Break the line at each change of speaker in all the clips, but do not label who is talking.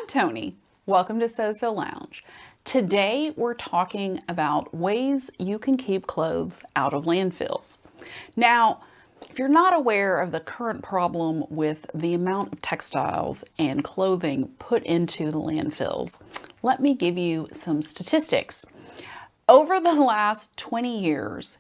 Tony. Welcome to So Lounge. Today we're talking about ways you can keep clothes out of landfills. Now, if you're not aware of the current problem with the amount of textiles and clothing put into the landfills, let me give you some statistics. Over the last 20 years,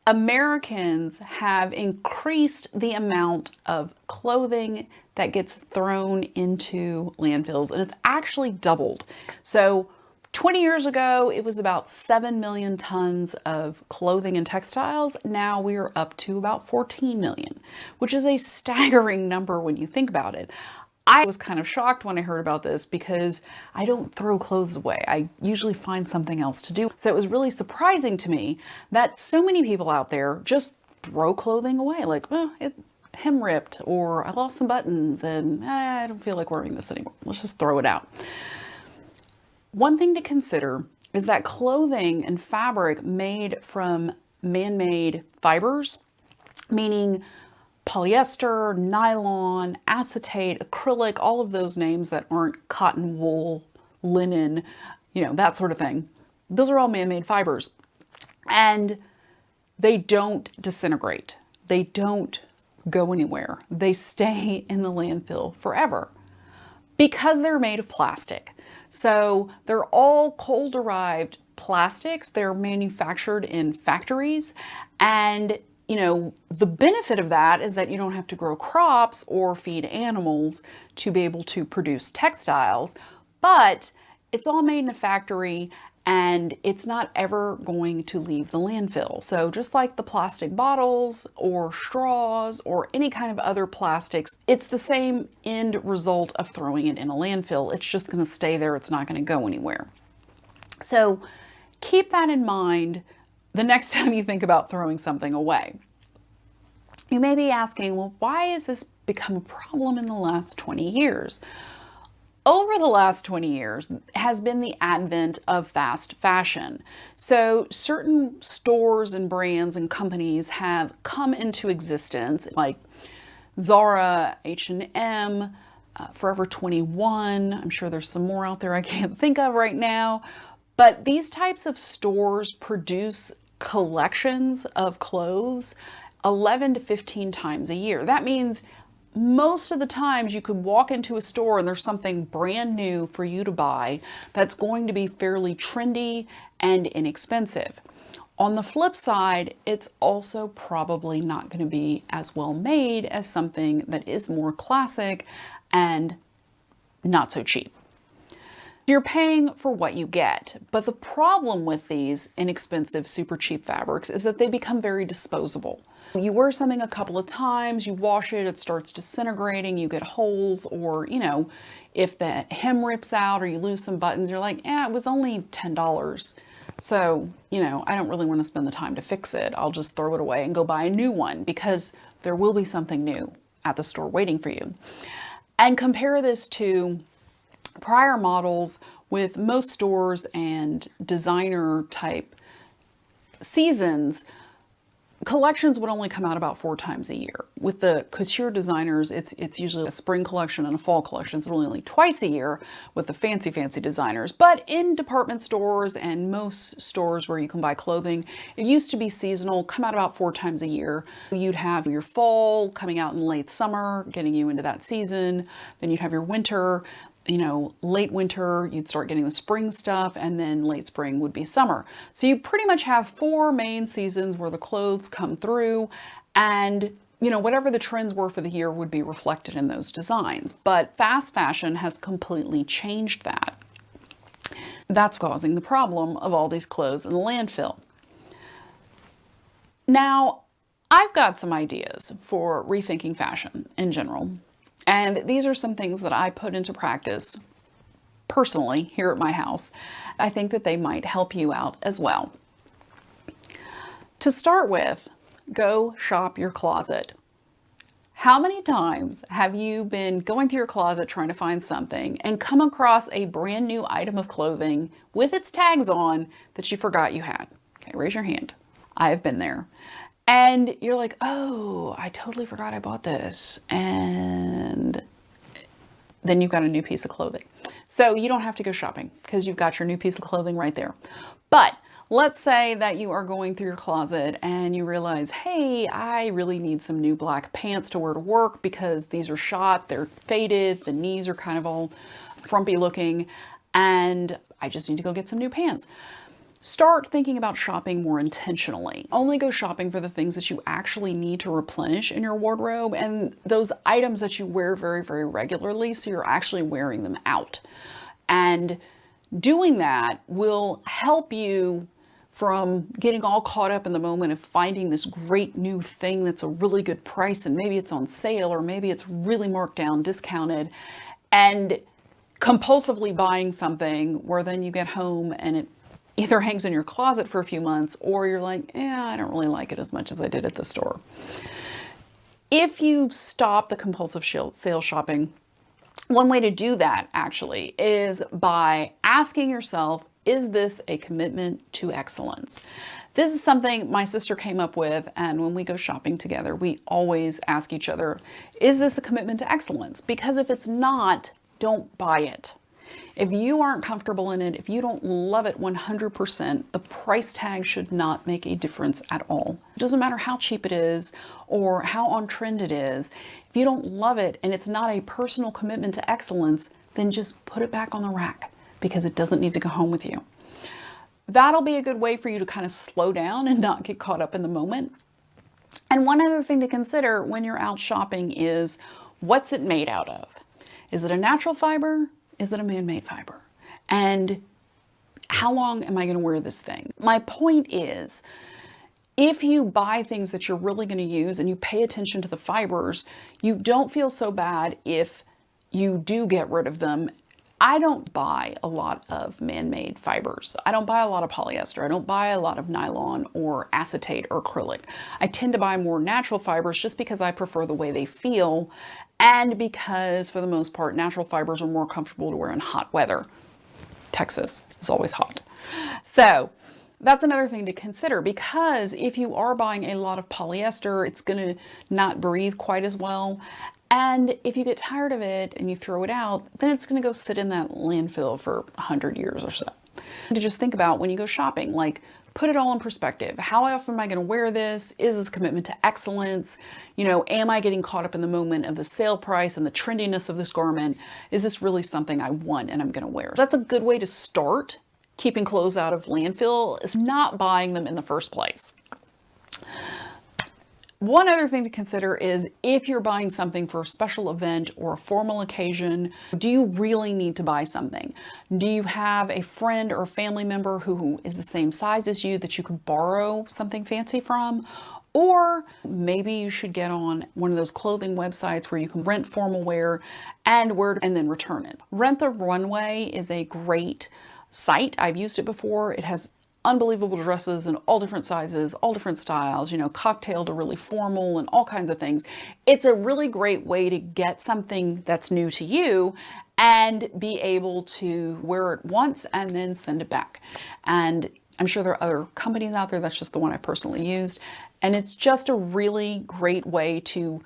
Americans have increased the amount of clothing that gets thrown into landfills, and it's actually doubled. So 20 years ago, it was about 7 million tons of clothing and textiles. Now we are up to about 14 million, which is a staggering number when you think about it. I was kind of shocked when I heard about this because I don't throw clothes away. I usually find something else to do. So it was really surprising to me that so many people out there just throw clothing away. Like, well, it hem ripped, or I lost some buttons and I don't feel like wearing this anymore. Let's just throw it out. One thing to consider is that clothing and fabric made from man-made fibers, meaning polyester, nylon, acetate, acrylic, all of those names that aren't cotton, wool, linen, that sort of thing. Those are all man-made fibers. And they don't disintegrate. They don't go anywhere. They stay in the landfill forever because they're made of plastic. So they're all coal-derived plastics. They're manufactured in factories, and the benefit of that is that you don't have to grow crops or feed animals to be able to produce textiles, but it's all made in a factory and it's not ever going to leave the landfill. So just like the plastic bottles or straws or any kind of other plastics, it's the same end result of throwing it in a landfill. It's just going to stay there. It's not going to go anywhere. So keep that in mind the next time you think about throwing something away. You may be asking, well, why has this become a problem in the last 20 years? Over the last 20 years has been the advent of fast fashion. So certain stores and brands and companies have come into existence, like Zara, H&M, Forever 21. I'm sure there's some more out there I can't think of right now. But these types of stores produce collections of clothes 11 to 15 times a year. That means most of the times you could walk into a store and there's something brand new for you to buy that's going to be fairly trendy and inexpensive. On the flip side, it's also probably not going to be as well made as something that is more classic and not so cheap. You're paying for what you get, but the problem with these inexpensive, super cheap fabrics is that they become very disposable. You wear something a couple of times, you wash it, it starts disintegrating, you get holes, or, if the hem rips out or you lose some buttons, you're like, it was only $10. So, I don't really want to spend the time to fix it. I'll just throw it away and go buy a new one because there will be something new at the store waiting for you. And compare this to prior models with most stores and designer type seasons. Collections would only come out about 4 times a year. With the couture designers, it's usually a spring collection and a fall collection. It's only twice a year with the fancy designers. But in department stores and most stores where you can buy clothing, it used to be seasonal, come out about 4 times a year. You'd have your fall coming out in late summer, getting you into that season. Then you'd have your winter. Late winter, you'd start getting the spring stuff, and then late spring would be summer. So you pretty much have 4 main seasons where the clothes come through, and whatever the trends were for the year would be reflected in those designs. But fast fashion has completely changed that. That's causing the problem of all these clothes in the landfill. Now, I've got some ideas for rethinking fashion in general. And these are some things that I put into practice personally here at my house. I think that they might help you out as well. To start with, go shop your closet. How many times have you been going through your closet trying to find something and come across a brand new item of clothing with its tags on that you forgot you had? Okay, raise your hand. I have been there. And you're like, oh, I totally forgot I bought this. And then you've got a new piece of clothing. So you don't have to go shopping because you've got your new piece of clothing right there. But let's say that you are going through your closet and you realize, hey, I really need some new black pants to wear to work because these are shot, they're faded, the knees are kind of all frumpy looking, and I just need to go get some new pants. Start thinking about shopping more intentionally. Only go shopping for the things that you actually need to replenish in your wardrobe and those items that you wear very, very regularly, so you're actually wearing them out. And doing that will help you from getting all caught up in the moment of finding this great new thing that's a really good price, and maybe it's on sale or maybe it's really marked down, discounted, and compulsively buying something where then you get home and it either hangs in your closet for a few months or you're like, yeah, I don't really like it as much as I did at the store. If you stop the compulsive sale shopping, one way to do that actually is by asking yourself, is this a commitment to excellence? This is something my sister came up with, and when we go shopping together, we always ask each other, is this a commitment to excellence? Because if it's not, don't buy it. If you aren't comfortable in it, if you don't love it 100%, the price tag should not make a difference at all. It doesn't matter how cheap it is or how on trend it is. If you don't love it and it's not a personal commitment to excellence, then just put it back on the rack because it doesn't need to go home with you. That'll be a good way for you to kind of slow down and not get caught up in the moment. And one other thing to consider when you're out shopping is, what's it made out of? Is it a natural fiber? Is it a man-made fiber? And how long am I going to wear this thing? My point is, if you buy things that you're really going to use and you pay attention to the fibers, you don't feel so bad if you do get rid of them. I don't buy a lot of man-made fibers. I don't buy a lot of polyester. I don't buy a lot of nylon or acetate or acrylic. I tend to buy more natural fibers just because I prefer the way they feel, and because for the most part, natural fibers are more comfortable to wear in hot weather. Texas is always hot. So that's another thing to consider, because if you are buying a lot of polyester, it's going to not breathe quite as well. And if you get tired of it and you throw it out, then it's going to go sit in that landfill for 100 years or so. And to just think about when you go shopping, like, put it all in perspective. How often am I going to wear this? Is this a commitment to excellence? You know, am I getting caught up in the moment of the sale price and the trendiness of this garment? Is this really something I want and I'm going to wear? That's a good way to start keeping clothes out of landfill, is not buying them in the first place. One other thing to consider is, if you're buying something for a special event or a formal occasion, do you really need to buy something? Do you have a friend or a family member who is the same size as you that you could borrow something fancy from? Or maybe you should get on one of those clothing websites where you can rent formal wear and wear and then return it. Rent the Runway is a great site. I've used it before. It has unbelievable dresses in all different sizes, all different styles, you know, cocktail to really formal and all kinds of things. It's a really great way to get something that's new to you and be able to wear it once and then send it back. And I'm sure there are other companies out there. That's just the one I personally used. And it's just a really great way to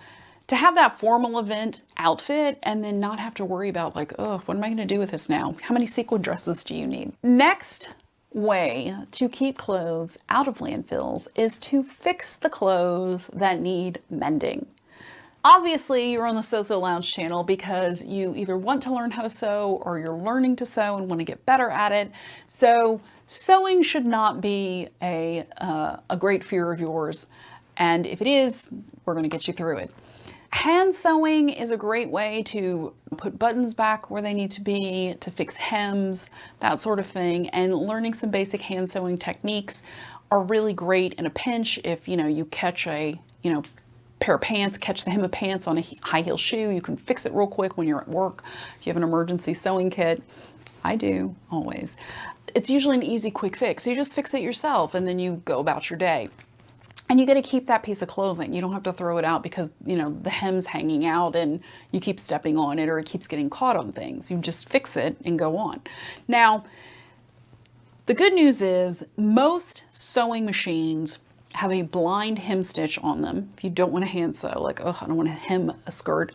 have that formal event outfit and then not have to worry about, like, oh, what am I going to do with this now? How many sequin dresses do you need? Next way to keep clothes out of landfills is to fix the clothes that need mending. Obviously, you're on the Sew Lounge channel because you either want to learn how to sew or you're learning to sew and want to get better at it. So sewing should not be a great fear of yours. And if it is, we're going to get you through it. Hand sewing is a great way to put buttons back where they need to be, to fix hems, that sort of thing. And learning some basic hand sewing techniques are really great in a pinch. If, you know, you catch a, pair of pants, catch the hem of pants on a high heel shoe, you can fix it real quick when you're at work. If you have an emergency sewing kit, I do always. It's usually an easy, quick fix. You just fix it yourself and then you go about your day. And you got to keep that piece of clothing. You don't have to throw it out because, the hem's hanging out and you keep stepping on it or it keeps getting caught on things. You just fix it and go on. Now, the good news is most sewing machines have a blind hem stitch on them. If you don't want to hand sew, like, oh, I don't want to hem a skirt,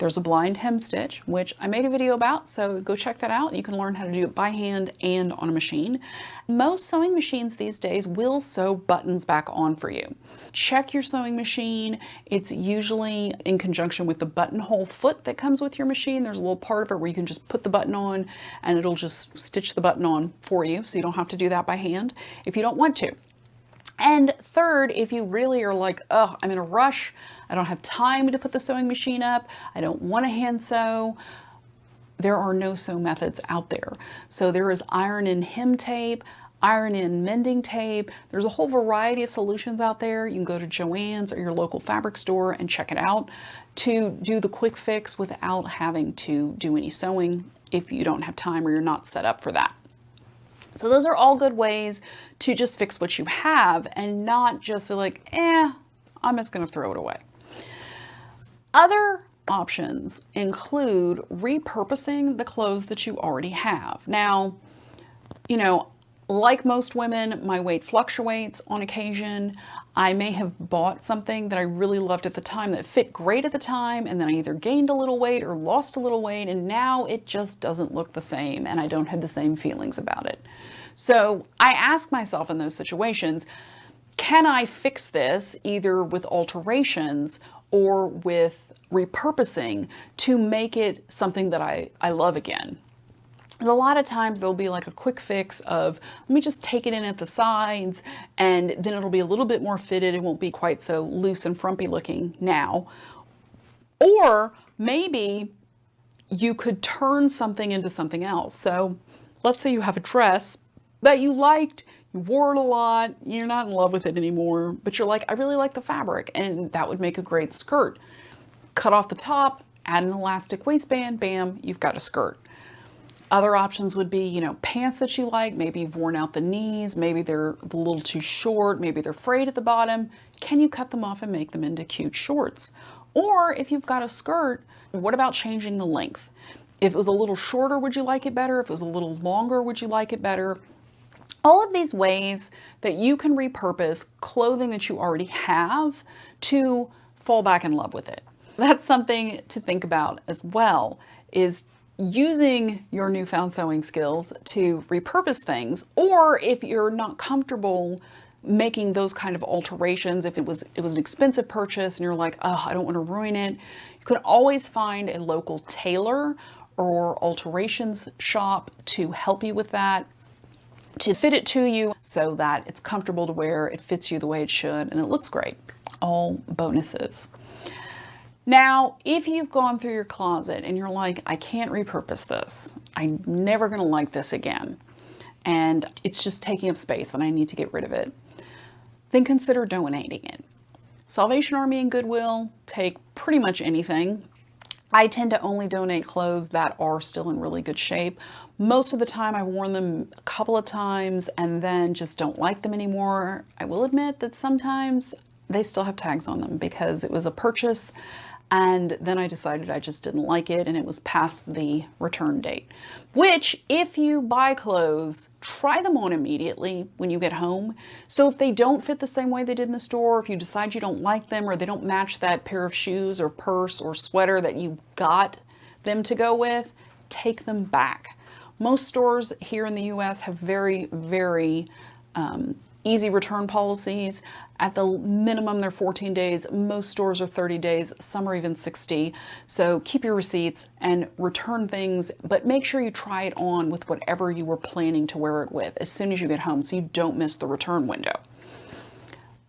There's a blind hem stitch, which I made a video about, so go check that out. You can learn how to do it by hand and on a machine. Most sewing machines these days will sew buttons back on for you. Check your sewing machine. It's usually in conjunction with the buttonhole foot that comes with your machine. There's a little part of it where you can just put the button on and it'll just stitch the button on for you, so you don't have to do that by hand if you don't want to. And third, if you really are like, oh, I'm in a rush, I don't have time to put the sewing machine up, I don't want to hand sew, there are no sew methods out there. So there is iron-in hem tape, iron-in mending tape. There's a whole variety of solutions out there. You can go to Joann's or your local fabric store and check it out to do the quick fix without having to do any sewing if you don't have time or you're not set up for that. So those are all good ways to just fix what you have and not just be like, I'm just going to throw it away. Other options include repurposing the clothes that you already have. Now, you know, like most women, my weight fluctuates on occasion. I may have bought something that I really loved at the time that fit great at the time, and then I either gained a little weight or lost a little weight, and now it just doesn't look the same and I don't have the same feelings about it. So I ask myself in those situations, can I fix this either with alterations or with repurposing to make it something that I love again? And a lot of times there'll be like a quick fix of, let me just take it in at the sides and then it'll be a little bit more fitted. It won't be quite so loose and frumpy looking now. Or maybe you could turn something into something else. So let's say you have a dress that you liked, you wore it a lot, you're not in love with it anymore, but you're like, I really like the fabric, and that would make a great skirt. Cut off the top, add an elastic waistband, bam, you've got a skirt. Other options would be, you know, pants that you like, maybe you've worn out the knees, maybe they're a little too short, maybe they're frayed at the bottom. Can you cut them off and make them into cute shorts? Or if you've got a skirt, what about changing the length? If it was a little shorter, would you like it better? If it was a little longer, would you like it better? All of these ways that you can repurpose clothing that you already have to fall back in love with it. That's something to think about as well, is using your newfound sewing skills to repurpose things, or if you're not comfortable making those kind of alterations, if it was an expensive purchase and you're like, oh, I don't want to ruin it, you can always find a local tailor or alterations shop to help you with that, to fit it to you so that it's comfortable to wear, it fits you the way it should, and it looks great. All bonuses. Now, if you've gone through your closet and you're like, I can't repurpose this, I'm never going to like this again, and it's just taking up space and I need to get rid of it, then consider donating it. Salvation Army and Goodwill take pretty much anything. I tend to only donate clothes that are still in really good shape. Most of the time I've worn them a couple of times and then just don't like them anymore. I will admit that sometimes they still have tags on them because it was a purchase and then I decided I just didn't like it and it was past the return date. Which, if you buy clothes, try them on immediately when you get home. So if they don't fit the same way they did in the store, if you decide you don't like them or they don't match that pair of shoes or purse or sweater that you got them to go with, take them back. Most stores here in the US have very, very easy return policies. At the minimum, they're 14 days. Most stores are 30 days. Some are even 60. So keep your receipts and return things, but make sure you try it on with whatever you were planning to wear it with as soon as you get home so you don't miss the return window.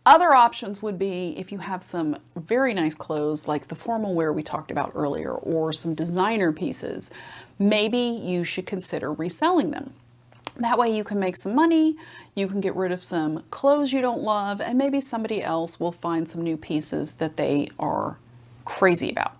Other options would be if you have some very nice clothes like the formal wear we talked about earlier or some designer pieces, maybe you should consider reselling them. That way you can make some money, you can get rid of some clothes you don't love, and maybe somebody else will find some new pieces that they are crazy about.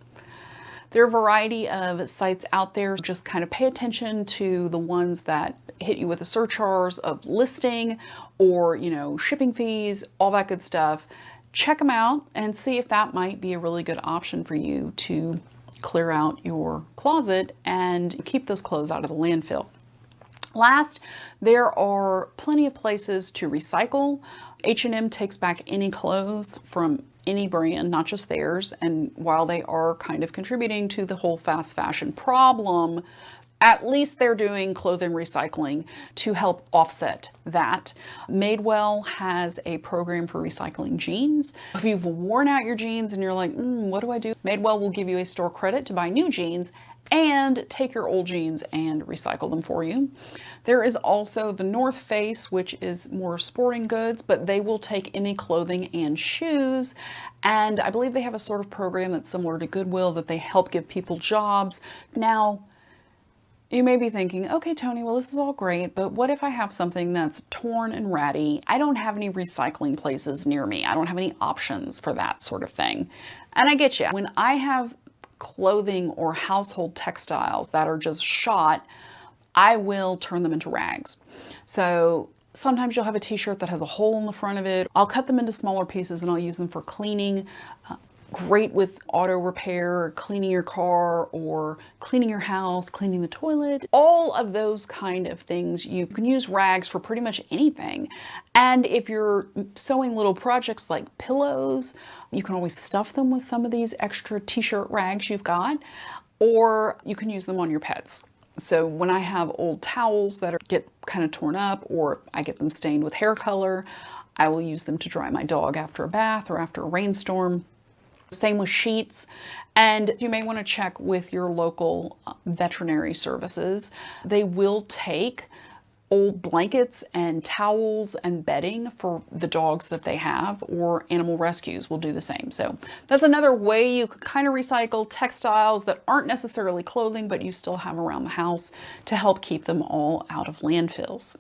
There are a variety of sites out there. Just kind of pay attention to the ones that hit you with a surcharge of listing or, shipping fees, all that good stuff. Check them out and see if that might be a really good option for you to clear out your closet and keep those clothes out of the landfill. Last, there are plenty of places to recycle. H&M takes back any clothes from any brand, not just theirs. And while they are kind of contributing to the whole fast fashion problem, at least they're doing clothing recycling to help offset that. Madewell has a program for recycling jeans. If you've worn out your jeans and you're like, what do I do? Madewell will give you a store credit to buy new jeans and take your old jeans and recycle them for you. There is also the North Face, which is more sporting goods, but they will take any clothing and shoes. And I believe they have a sort of program that's similar to Goodwill, that they help give people jobs. Now, you may be thinking, okay, Tony, well, this is all great, but what if I have something that's torn and ratty? I don't have any recycling places near me. I don't have any options for that sort of thing. And I get you. When I have clothing or household textiles that are just shot, I will turn them into rags. So sometimes you'll have a t-shirt that has a hole in the front of it. I'll cut them into smaller pieces and I'll use them for cleaning. Great with auto repair, cleaning your car, or cleaning your house, cleaning the toilet. All of those kind of things, you can use rags for pretty much anything. And if you're sewing little projects like pillows, you can always stuff them with some of these extra t-shirt rags you've got, or you can use them on your pets. So when I have old towels that get kind of torn up, or I get them stained with hair color, I will use them to dry my dog after a bath or after a rainstorm. Same with sheets. And you may want to check with your local veterinary services. They will take old blankets and towels and bedding for the dogs that they have, or animal rescues will do the same. So that's another way you can kind of recycle textiles that aren't necessarily clothing, but you still have around the house to help keep them all out of landfills.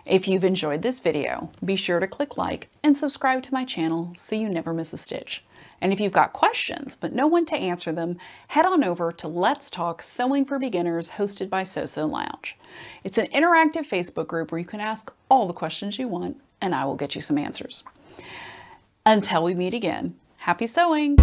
If you've enjoyed this video, be sure to click like and subscribe to my channel so you never miss a stitch. And if you've got questions but no one to answer them, head on over to Let's Talk Sewing for Beginners, hosted by Sew Lounge. It's an interactive Facebook group where you can ask all the questions you want and I will get you some answers. Until we meet again, happy sewing!